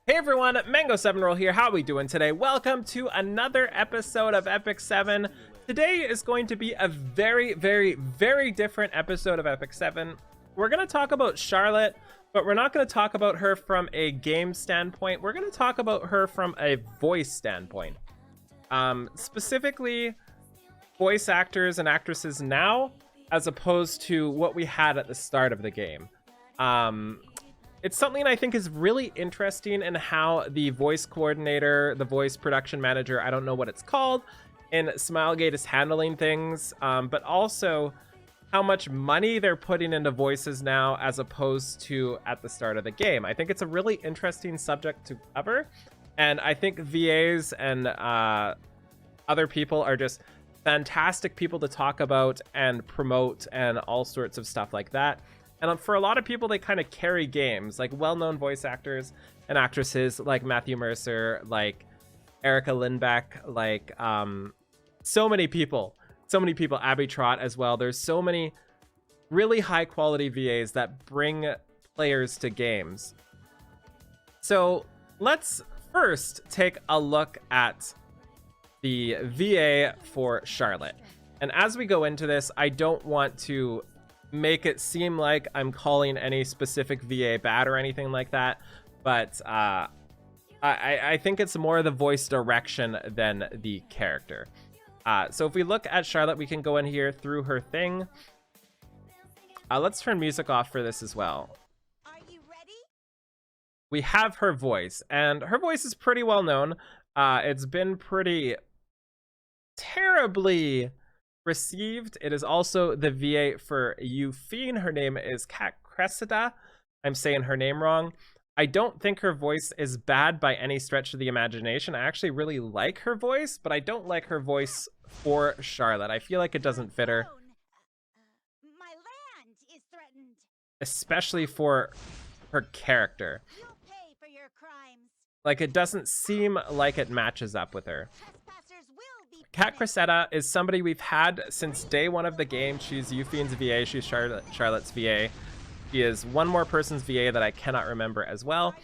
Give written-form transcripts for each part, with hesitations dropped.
Hey everyone, Mango7Roll here. How are we doing today? Welcome to another episode of Epic 7. Today is going to be a very different episode of Epic 7. We're going to talk about Charlotte, but we're not going to talk about her from a game standpoint. We're going to talk about her from a voice standpoint. Specifically, voice actors and actresses now, as opposed to what we had at the start of the game. It's something I think is really interesting in how the voice coordinator, the voice production manager, I don't know what it's called, in Smilegate is handling things, but also how much money they're putting into voices now as opposed to at the start of the game. I think it's a really interesting subject to cover, and I think VAs and other people are just fantastic people to talk about and promote and all sorts of stuff like that. And for a lot of people, they kind of carry games, like well-known voice actors and actresses like Matthew Mercer, like Erika, Lynn, Beck, like so many people, Abby Trott as well. There's so many really high quality VAs that bring players to games. So let's first take a look at the VA for Charlotte. And as we go into this, I don't want to make it seem like I'm calling any specific VA bad or anything like that, but I think it's more the voice direction than the character. So if we look at Charlotte, we can go in here through her thing. Let's turn music off for this as well. Are you ready? We have her voice, and her voice is pretty well known. It's been pretty terribly received. It is also the VA for Euphine. Her name is Cassandra. I'm saying her name wrong. I don't think her voice is bad by any stretch of the imagination. I actually really like her voice, but I don't like her voice for Charlotte. I feel like it doesn't fit her. My land is threatened. Especially for her character. You'll pay for your crimes. Like, it doesn't seem like it matches up with her. Trespassers will be Cat punished. Cressetta is somebody we've had since day one of the game. She's Euphine's VA. She's Charlotte's VA. She is one more person's VA that I cannot remember as well.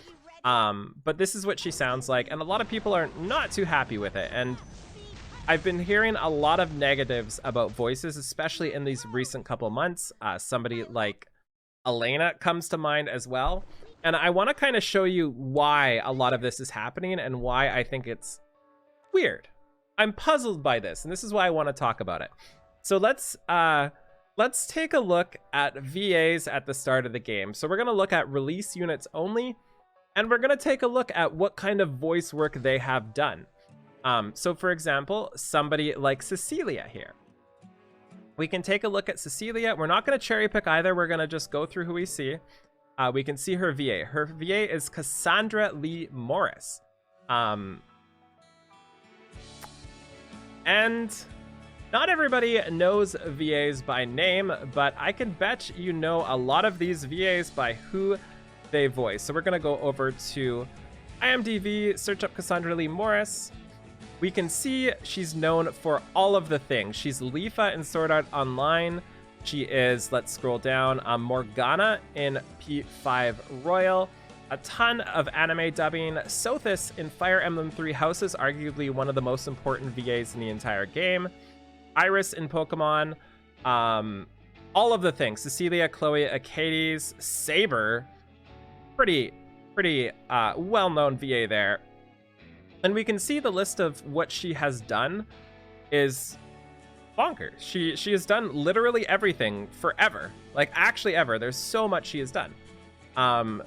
Are you ready? But this is what she sounds like, and a lot of people are not too happy with it. And I've been hearing a lot of negatives about voices, especially in these recent couple months. Somebody like Elena comes to mind as well. And I want to kind of show you why a lot of this is happening and why I think it's weird. I'm puzzled by this, and this is why I want to talk about it. So let's take a look at VAs at the start of the game. So we're going to look at release units only, and we're going to take a look at what kind of voice work they have done. So for example, somebody like Cecilia here. We can take a look at Cecilia. We're not going to cherry pick either. We're going to just go through who we see. We can see her VA. Her VA is Cassandra Lee Morris. And not everybody knows VAs by name, but I can bet you know a lot of these VAs by who they voice. So we're going to go over to IMDb, search up Cassandra Lee Morris. We can see she's known for all of the things. She's Lifa in Sword Art Online. She is, let's scroll down, Morgana in P5 Royal. A ton of anime dubbing. Sothis in Fire Emblem Three Houses, arguably one of the most important VAs in the entire game. Iris in Pokemon. All of the things. Cecilia, Chloe, Acades, Saber. Pretty well-known VA there. And we can see the list of what she has done is bonkers. She has done literally everything forever. Like, actually ever. There's so much she has done.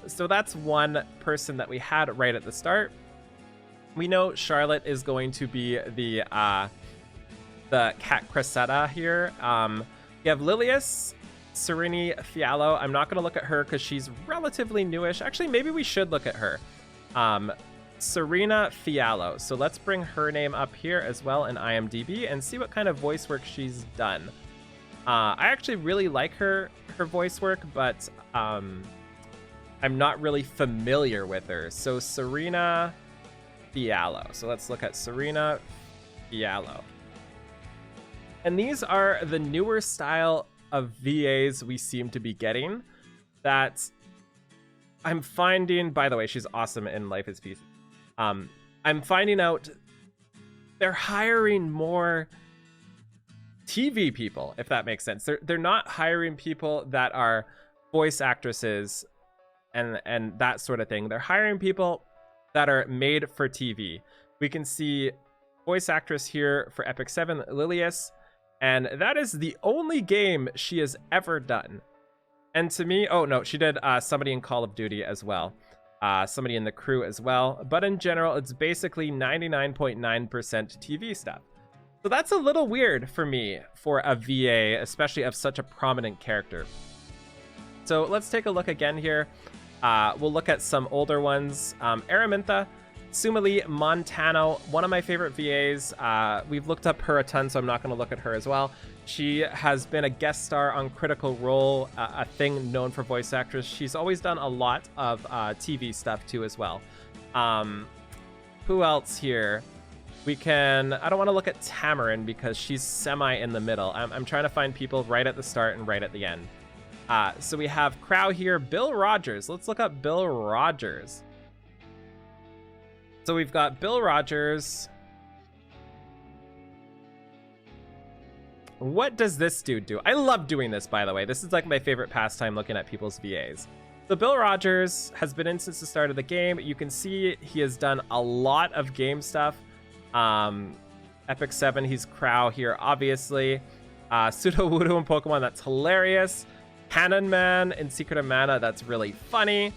So that's one person that we had right at the start. We know Charlotte is going to be the Cat Cressetta here. You have Lilius, Serina Fiallo. I'm not going to look at her because she's relatively newish. Actually, maybe we should look at her. Serina Fiallo. So let's bring her name up here as well in IMDb and see what kind of voice work she's done. I actually really like her voice work, but I'm not really familiar with her. So Serina Fiallo. So let's look at Serina Fiallo. And these are the newer style of VAs we seem to be getting that I'm finding, by the way, she's awesome in Life is Peace. I'm finding out they're hiring more TV people, if that makes sense. They're not hiring people that are voice actresses and that sort of thing. They're hiring people that are made for TV. We can see voice actress here for Epic 7, Lilius, and that is the only game she has ever done. And to me, oh no, she did somebody in Call of Duty as well. Somebody in the crew as well. But in general, it's basically 99.9% TV stuff. So that's a little weird for me for a VA, especially of such a prominent character. So let's take a look again here. We'll look at some older ones. Araminta, Sumali Montano, one of my favorite VAs. We've looked up her a ton, so I'm not going to look at her as well. She has been a guest star on Critical Role, a thing known for voice actress. She's always done a lot of TV stuff too as well. Who else here? We can, I don't want to look at Tamarin because she's semi in the middle. I'm trying to find people right at the start and right at the end. So we have Crow here, Bill Rogers. Let's look up Bill Rogers. So we've got Bill Rogers. What does this dude do? I love doing this, by the way. This is like my favorite pastime, looking at people's VAs. So Bill Rogers has been in since the start of the game. You can see he has done a lot of game stuff. Epic 7, he's Crow here, obviously. Pseudo Voodoo in Pokemon, that's hilarious. Cannon Man in Secret of Mana, that's really funny.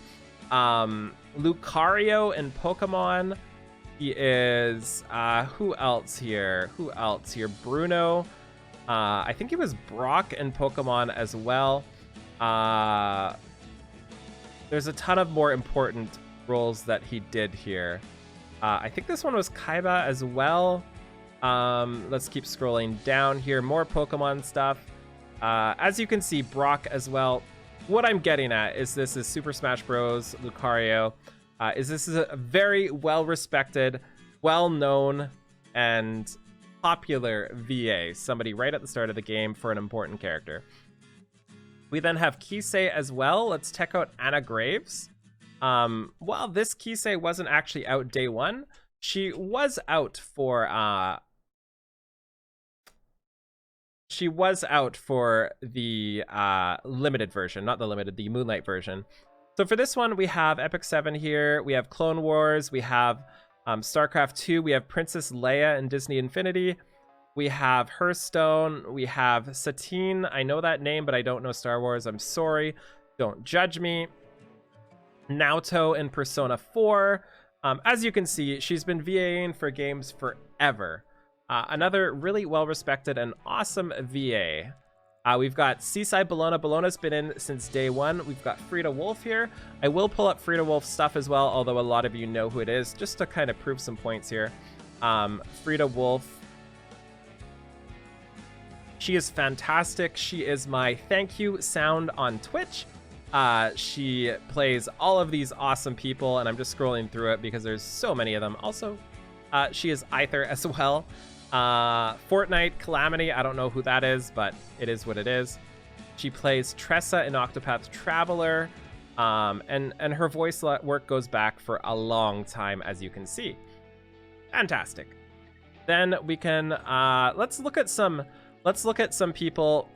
Lucario in Pokemon. He is, who else here? Bruno. I think he was Brock in Pokemon as well. There's a ton of more important roles that he did here. I think this one was Kaiba as well. Let's keep scrolling down here. More Pokemon stuff. As you can see, Brock as well. What I'm getting at is this is Super Smash Bros. Lucario. This is a very well-respected, well-known, and popular VA. Somebody right at the start of the game for an important character. We then have Kisei as well. Let's check out Anna Graves. Well, this Kisei wasn't actually out day one. She was out for the limited version, not the limited, the Moonlight version. So for this one, we have Epic 7 here. We have Clone Wars. We have StarCraft 2. We have Princess Leia in Disney Infinity. We have Hearthstone. We have Satine. I know that name, but I don't know Star Wars. I'm sorry. Don't judge me. Naoto in Persona 4. As you can see, she's been VAing for games forever. Another really well-respected and awesome VA. We've got Seaside Bologna. Bologna's been in since day one. We've got Frida Wolf here. I will pull up Frida Wolf's stuff as well, although a lot of you know who it is, just to kind of prove some points here. Frida Wolf. She is fantastic. She is my thank you sound on Twitch. She plays all of these awesome people, and I'm just scrolling through it because there's so many of them. Also, she is Aether as well. Fortnite Calamity, I don't know who that is, but it is what it is. She plays Tressa in Octopath Traveler, and her voice work goes back for a long time, as you can see. Fantastic. Then we can let's look at some people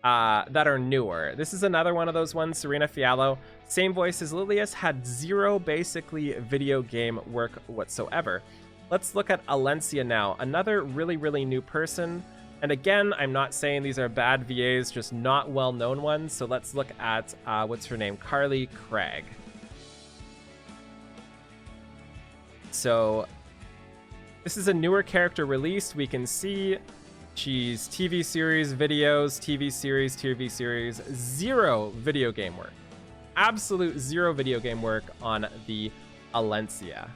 that are newer. This is another one of those ones. Serina Fiallo, same voice as Lilius, had zero basically video game work whatsoever. Let's look at Alencia now, another really, really new person. And again, I'm not saying these are bad VAs, just not well-known ones. So let's look at, what's her name? Carly Craig. So this is a newer character released. We can see she's TV series, videos, TV series, zero video game work. Absolute zero video game work on the Alencia.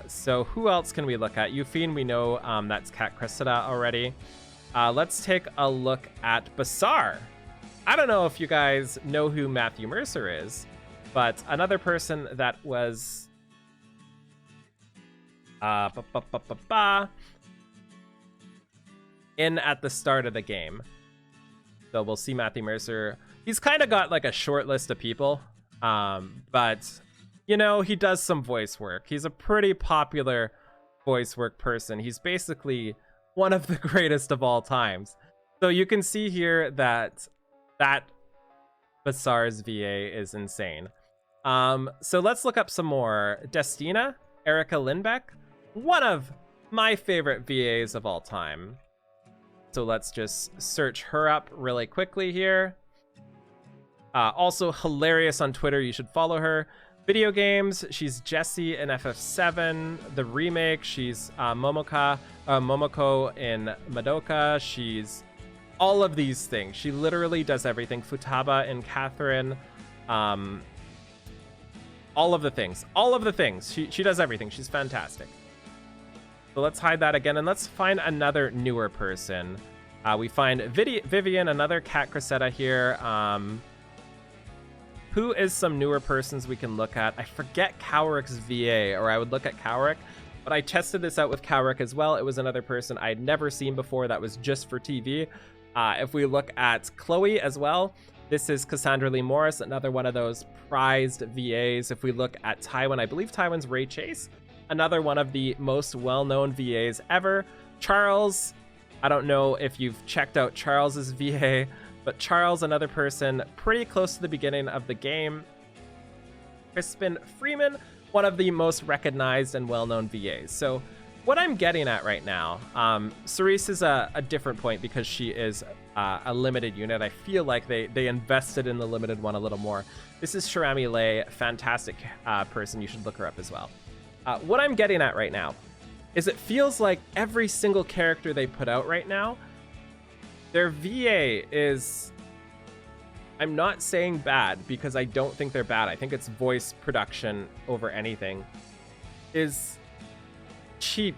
So who else can we look at? Euphine, we know that's Cat Cressida already. Let's take a look at Basar. I don't know if you guys know who Matthew Mercer is, but another person that was in at the start of the game. So we'll see Matthew Mercer. He's kind of got like a short list of people. But you know, he does some voice work. He's a pretty popular voice work person. He's basically one of the greatest of all times. So you can see here that Basar's VA is insane. So let's look up some more. Destina, Erika Lynbeck, one of my favorite VAs of all time. So let's just search her up really quickly here. Also hilarious on Twitter. You should follow her. Video games, she's Jessie in FF7. The remake, she's Momoko in Madoka. She's all of these things. She literally does everything. Futaba in Catherine. All of the things. She does everything. She's fantastic. So let's hide that again, and let's find another newer person. We find Vivian, another Cat Cressetta here. Who is some newer persons we can look at? I forget Cowrick's VA, or I would look at Cowrick, but I tested this out with Cowrick as well. It was another person I'd never seen before that was just for TV. If we look at Chloe as well, this is Cassandra Lee Morris, another one of those prized VAs. If we look at Tywin, I believe Tywin's Ray Chase, another one of the most well-known VAs ever. Charles, I don't know if you've checked out Charles's VA, but Charles, another person pretty close to the beginning of the game. Crispin Freeman, one of the most recognized and well-known VAs. So what I'm getting at right now, Cerise is a different point because she is a limited unit. I feel like they invested in the limited one a little more. This is Shirami Lei, fantastic person. You should look her up as well. What I'm getting at right now is it feels like every single character they put out right now, their VA is, I'm not saying bad because I don't think they're bad. I think it's voice production over anything, is cheap.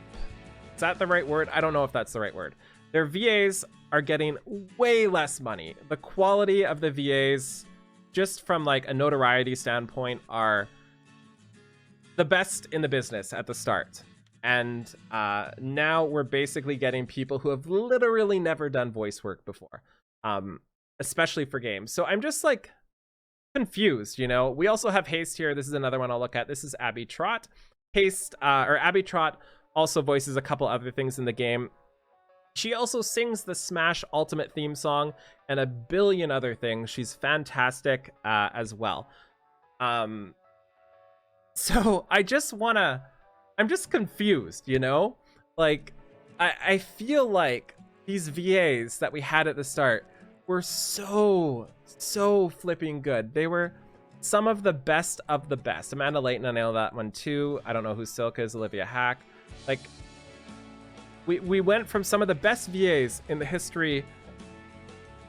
Is that the right word? I don't know if that's the right word. Their VAs are getting way less money. The quality of the VAs, just from like a notoriety standpoint, are the best in the business at the start. And now we're basically getting people who have literally never done voice work before, especially for games. So I'm just like confused, you know. We also have Haste here. This is another one I'll look at. This is Abby Trott. Haste, or Abby Trott, also voices a couple other things in the game. She also sings the Smash Ultimate theme song and a billion other things. She's fantastic as well. So I'm just confused, you know? Like, I feel like these VAs that we had at the start were so flipping good. They were some of the best of the best. Amanda Layton, I know that one too. I don't know who Silk is, Olivia Hack. Like, we went from some of the best VAs in the history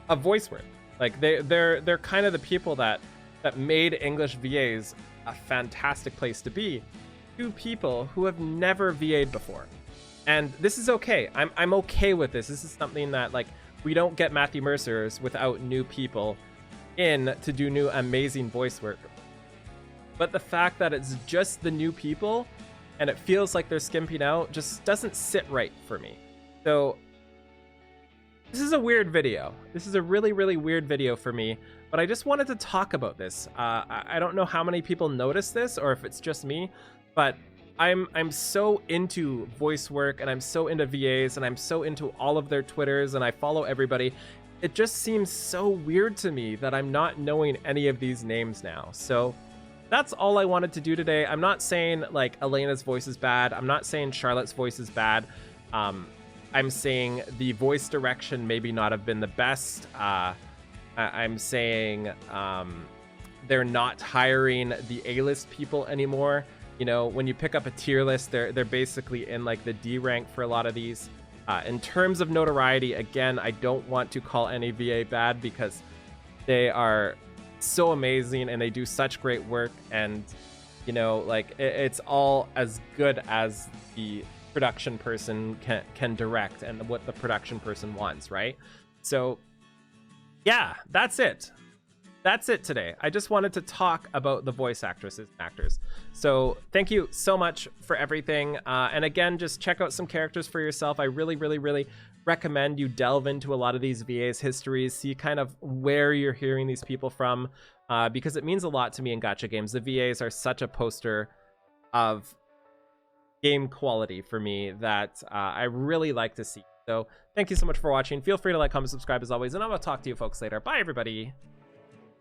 of voice work. Like, they're kind of the people that made English VAs a fantastic place to be, to people who have never VA'd before. And this is okay. I'm okay with this. This is something that, like, we don't get Matthew Mercers without new people in to do new amazing voice work. But the fact that it's just the new people and it feels like they're skimping out just doesn't sit right for me. So this is a weird video. This is a really weird video for me, but I just wanted to talk about this. I don't know how many people notice this or if it's just me, but I'm so into voice work and I'm so into VAs and I'm so into all of their Twitters and I follow everybody. It just seems so weird to me that I'm not knowing any of these names now. So that's all I wanted to do today. I'm not saying like Elena's voice is bad. I'm not saying Charlotte's voice is bad. I'm saying the voice direction maybe not have been the best. I'm saying they're not hiring the A-list people anymore. You know, when you pick up a tier list, they're basically in like the D rank for a lot of these. In terms of notoriety, again, I don't want to call any VA bad because they are so amazing and they do such great work, and you know, like it's all as good as the production person can direct and what the production person wants, right? So yeah, that's it today. I just wanted to talk about the voice actresses and actors. So thank you so much for everything, and again, just check out some characters for yourself. I really recommend you delve into a lot of these VAs histories, see kind of where you're hearing these people from, because it means a lot to me in gacha games. The VAs are such a poster of game quality for me that I really like to see. So thank you so much for watching. Feel free to like, comment, subscribe as always, and I will talk to you folks later. Bye, everybody.